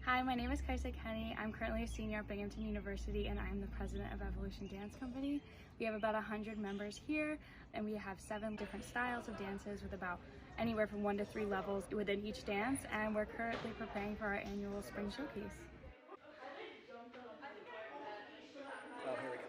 Hi, my name is Kaisa Kenny. I'm currently a senior at Binghamton University and I'm the president of Evolution Dance Company. We have about 100 members here and we have 7 different styles of dances with about anywhere from 1 to 3 levels within each dance, and we're currently preparing for our annual spring showcase. Oh, here we go.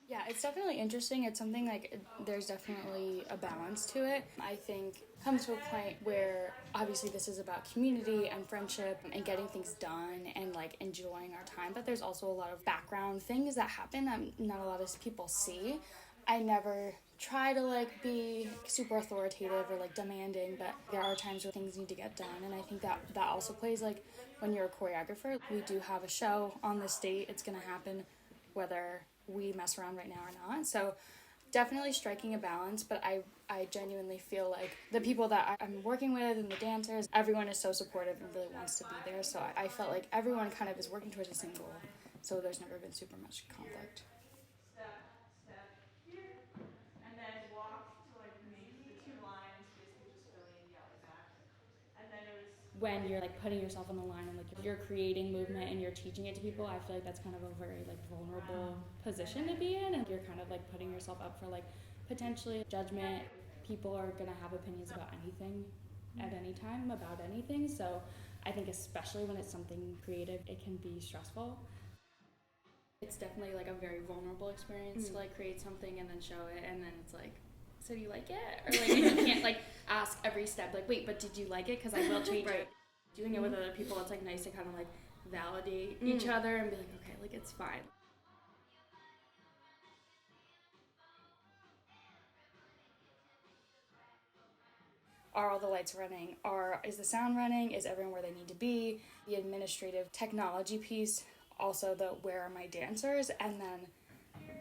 Yeah, it's definitely interesting. It's something like there's definitely a balance to it. I think comes to a point where obviously this is about community and friendship and getting things done and like enjoying our time, but there's also a lot of background things that happen that not a lot of people see. I never try to like be super authoritative or like demanding, but there are times where things need to get done, and I think that also plays like when you're a choreographer. We do have a show on this date. It's gonna happen whether we mess around right now or not. So definitely striking a balance, but I genuinely feel like the people that I'm working with and the dancers, everyone is so supportive and really wants to be there. So I felt like everyone kind of is working towards the same goal. So there's never been super much conflict. Step here, and then walk to like make the 2 lines, basically just filling in the exact. And then it was When you're like putting yourself on the line and like you're creating movement and you're teaching it to people, I feel like that's kind of a very like vulnerable position to be in, and you're kind of like putting yourself up for like potentially judgment. People are gonna have opinions about anything at any time about anything, so I think especially when it's something creative, it can be stressful. It's definitely like a very vulnerable experience to like create something and then show it, and then it's like, so do you like it? Or like you can't like ask every step like, wait, but did you like it? Because I will change it. Doing it with other people, it's like nice to kind of like validate each other and be like, okay, like it's fine. Are all the lights running? Is the sound running? Is everyone where they need to be? The administrative technology piece, also the where are my dancers, and then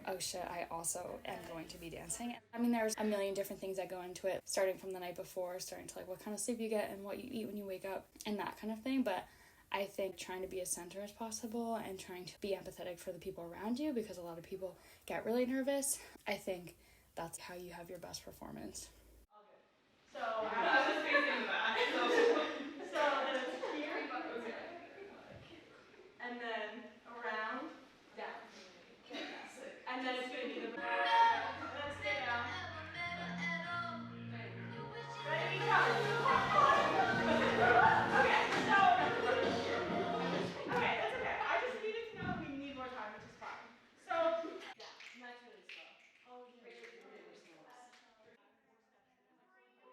oh shit, I also am going to be dancing. I mean, there's a million different things that go into it, starting from the night before, starting to like what kind of sleep you get and what you eat when you wake up and that kind of thing. But I think trying to be as center as possible and trying to be empathetic for the people around you, because a lot of people get really nervous. I think that's how you have your best performance. so I was just facing the back. So then it's here, and then around, down. And then it's gonna be the and then stay down. Ready, go. Okay, so okay, that's okay. I just needed to know we need more time, which is fine. So yeah, and that's really slow.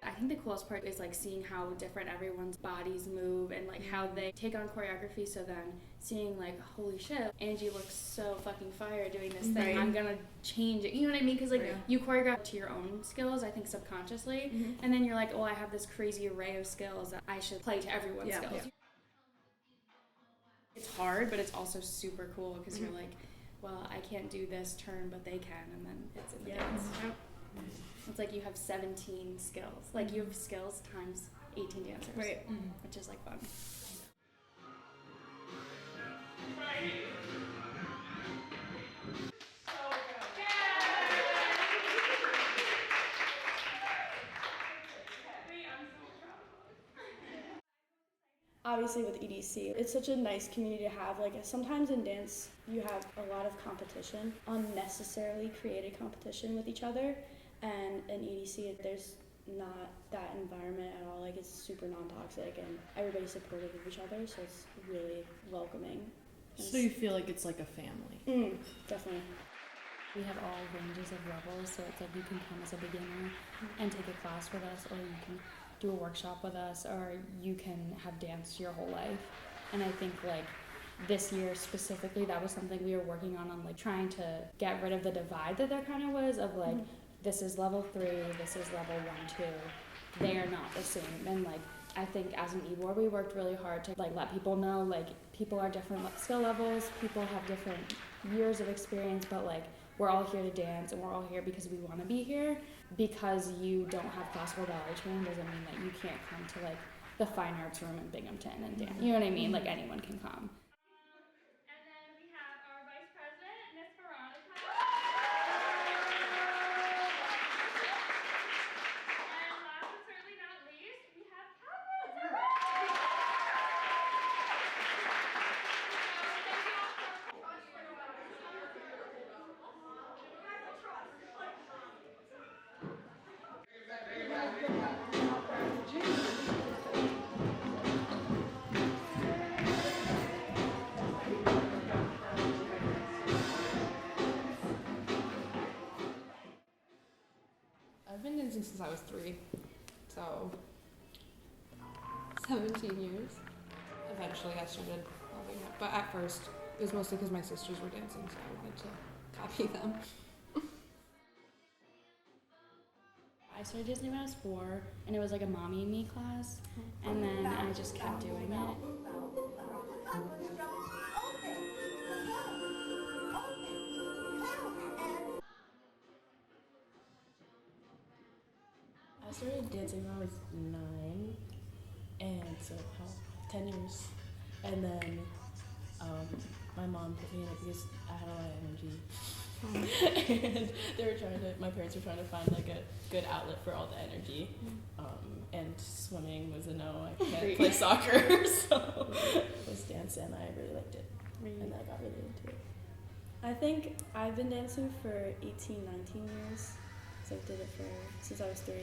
I think the coolest part is like seeing how different everyone's bodies move and like how they take on choreography. So then seeing like, holy shit, Angie looks so fucking fire doing this thing. I'm gonna change it. You know what I mean? Because like you choreograph to your own skills, I think subconsciously, and then you're like, oh, I have this crazy array of skills that I should play to everyone's skills. Yeah. It's hard, but it's also super cool because you're like, well, I can't do this turn, but they can, and then it's in the dance. It's like you have 17 skills. Like you have skills times 18 dancers. Right. Which is like fun. Obviously with EDC, it's such a nice community to have. Like sometimes in dance, you have a lot of competition, unnecessarily created competition with each other. And in EDC, there's not that environment at all. Like it's super non-toxic and everybody's supportive of each other, so it's really welcoming. So you feel like it's like a family? Definitely. We have all ranges of levels, so it's like you can come as a beginner and take a class with us, or you can do a workshop with us, or you can have danced your whole life. And I think like this year specifically, that was something we were working on like trying to get rid of the divide that there kind of was of like, this is level 3, this is level 1, 2. They are not the same. And like, I think as an EBOR, we worked really hard to like let people know like people are different skill levels, people have different years of experience, but like we're all here to dance and we're all here because we want to be here. Because you don't have classical ballet training doesn't mean that you can't come to like the fine arts room in Binghamton and dance. You know what I mean? Like anyone can come. And then we have our Vice President, Miss Veronica. And last but certainly not least, we have Catherine. So thank you all I've been dancing since I was 3, so 17 years. Eventually I started loving it, but at first it was mostly because my sisters were dancing, so I wanted to copy them. I started dancing when I was 4, and it was like a mommy and me class, and then I just kept doing it. I started dancing when I was 9, and so 10 years. And then my mom put me in it because I had a lot of energy. And my parents were trying to find like a good outlet for all the energy. And swimming was a no, I can't play soccer. So it was dance, and I really liked it. And I got really into it. I think I've been dancing for 18, 19 years. So I did it since I was 3.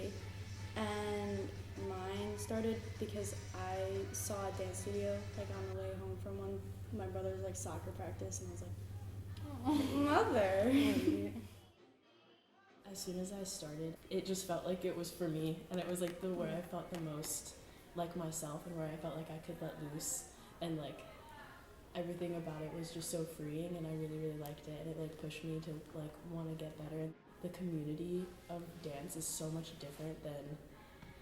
And mine started because I saw a dance studio like on the way home from my brother's like soccer practice, and I was like, oh, mother. As soon as I started, it just felt like it was for me, and it was like where I felt the most like myself, and where I felt like I could let loose, and like everything about it was just so freeing, and I really, really liked it, and it like pushed me to like want to get better. The community of dance is so much different than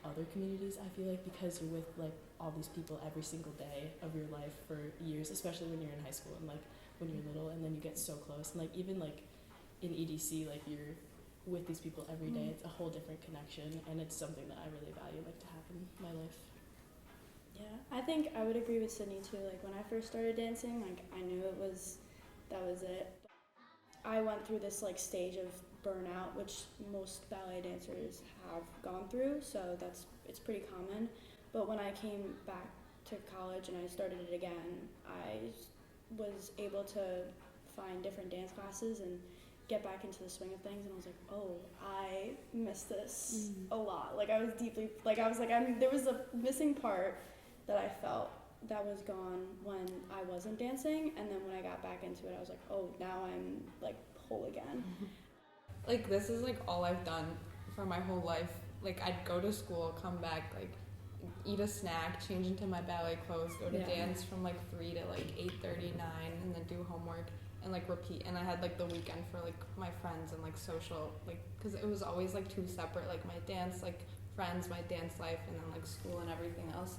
other communities, I feel like, because you're with like all these people every single day of your life for years, especially when you're in high school and like when you're little, and then you get so close, and like even like in EDC, like you're with these people every day. It's a whole different connection, and it's something that I really value like to have in my life. Yeah, I think I would agree with Sydney too. Like when I first started dancing, like I knew that was it. I went through this like stage of burnout, which most ballet dancers have gone through, so it's pretty common. But when I came back to college and I started it again, I was able to find different dance classes and get back into the swing of things, and I was like, oh, I miss this a lot. Like I was deeply, like I was like, there was a missing part that I felt that was gone when I wasn't dancing, and then when I got back into it, I was like, oh, now I'm like whole again. Like this is like all I've done for my whole life. Like I'd go to school, come back, like eat a snack, change into my ballet clothes, go to dance from like 3 to like 8:30, 9, and then do homework and like repeat. And I had like the weekend for like my friends and like social, like because it was always like 2 separate, like my dance like friends, my dance life, and then like school and everything else.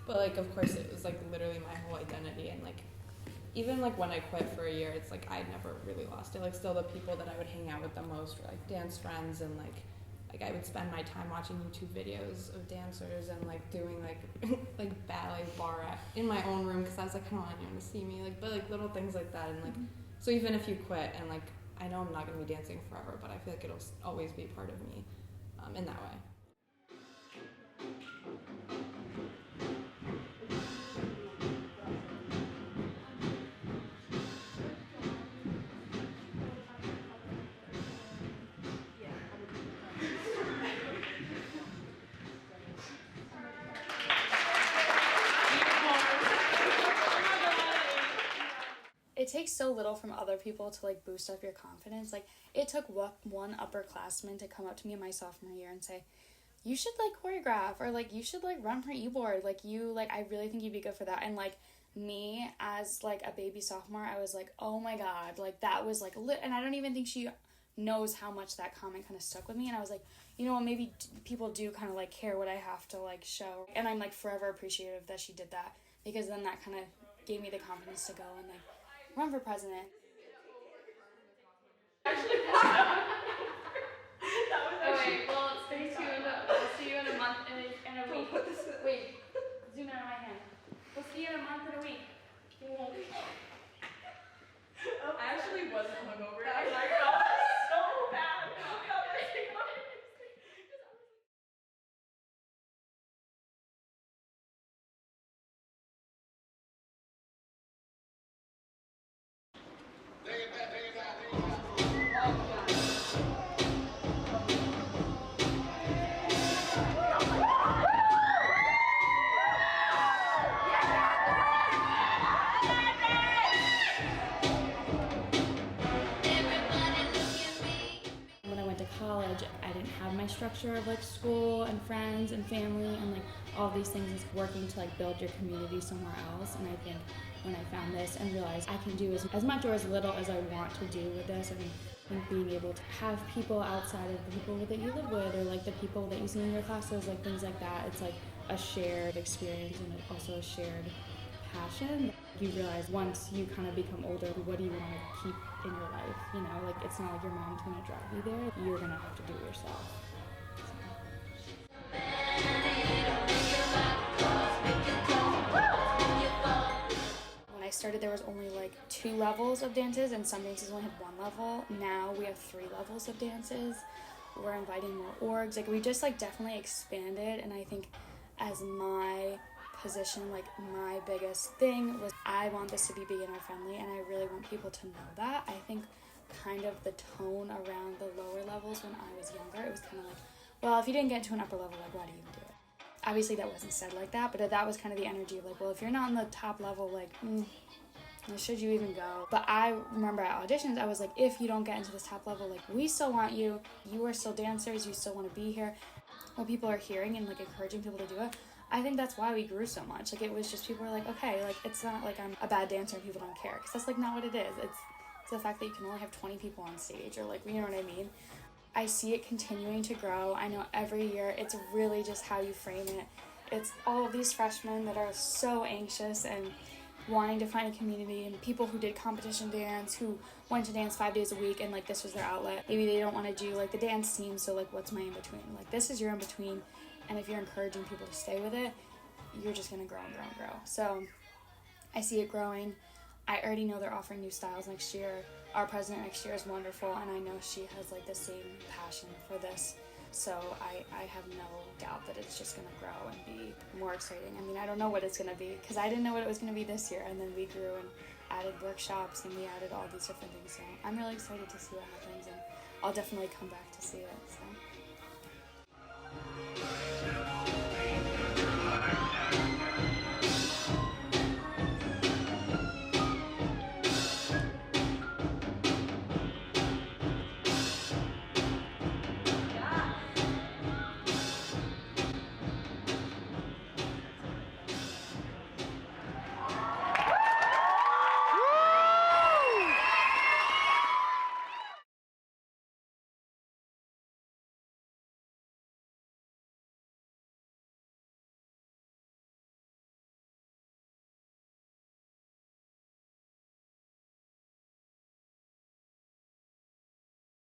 But like of course it was like literally my whole identity, and like even like when I quit for a year, it's like I'd never really lost it. Like still the people that I would hang out with the most were like dance friends, and like I would spend my time watching YouTube videos of dancers and like doing like like ballet bar in my own room, because I was like, I don't want anyone to see me, like, but like little things like that. And like so even if you quit, and like I know I'm not going to be dancing forever, but I feel like it'll always be part of me in that way. It takes so little from other people to like boost up your confidence. Like it took one upperclassman to come up to me in my sophomore year and say, you should like choreograph, or like you should like run for e-board, like you like I really think you'd be good for that. And like me as like a baby sophomore, I was like, oh my god, like that was like and I don't even think she knows how much that comment kind of stuck with me. And I was like, you know what, maybe people do kind of like care what I have to like show, and I'm like forever appreciative that she did that, because then that kind of gave me the confidence to go and like run for president. actually a week. Wait, zoom in on my hand. We'll see you in a month and a week. I actually wasn't hungover. I felt so bad. When I went to college, I didn't have my structure of like school and friends and family and like all these things is working to like build your community somewhere else. And I think when I found this and realized I can do as much or as little as I want to do with this, I think being able to have people outside of the people that you live with or like the people that you see in your classes, like things like that, it's like a shared experience and also a shared passion. You realize once you kind of become older, what do you want to keep in your life? You know, like it's not like your mom's going to drive you there. You're going to have to do it yourself. When I started, there was only like 2 levels of dances, and some dances only had 1 level. Now we have 3 levels of dances. We're inviting more orgs. Like we just like definitely expanded, and I think as my position, like my biggest thing was I want this to be beginner friendly, and I really want people to know that. I think kind of the tone around the lower levels when I was younger, it was kind of like, well, if you didn't get to an upper level, like why do you even do it? Obviously that wasn't said like that, but that was kind of the energy of like, well, if you're not on the top level, like should you even go? But I remember at auditions, I was like, if you don't get into this top level, like we still want you. You are still dancers. You still want to be here. What people are hearing and like encouraging people to do it, I think that's why we grew so much. Like it was just people were like, okay, like it's not like I'm a bad dancer and people don't care, because that's like not what it is. It's the fact that you can only have 20 people on stage, or like, you know what I mean? I see it continuing to grow. I know every year it's really just how you frame it. It's all of these freshmen that are so anxious and wanting to find a community, and people who did competition dance, who went to dance 5 days a week and like this was their outlet. Maybe they don't want to do like the dance team, so like what's my in-between? Like this is your in-between, and if you're encouraging people to stay with it, you're just going to grow and grow and grow. So I see it growing. I already know they're offering new styles next year. Our president next year is wonderful, and I know she has like the same passion for this. So I have no doubt that it's just going to grow and be more exciting. I mean, I don't know what it's going to be, because I didn't know what it was going to be this year, and then we grew and added workshops and we added all these different things. So I'm really excited to see what happens, and I'll definitely come back to see it. So.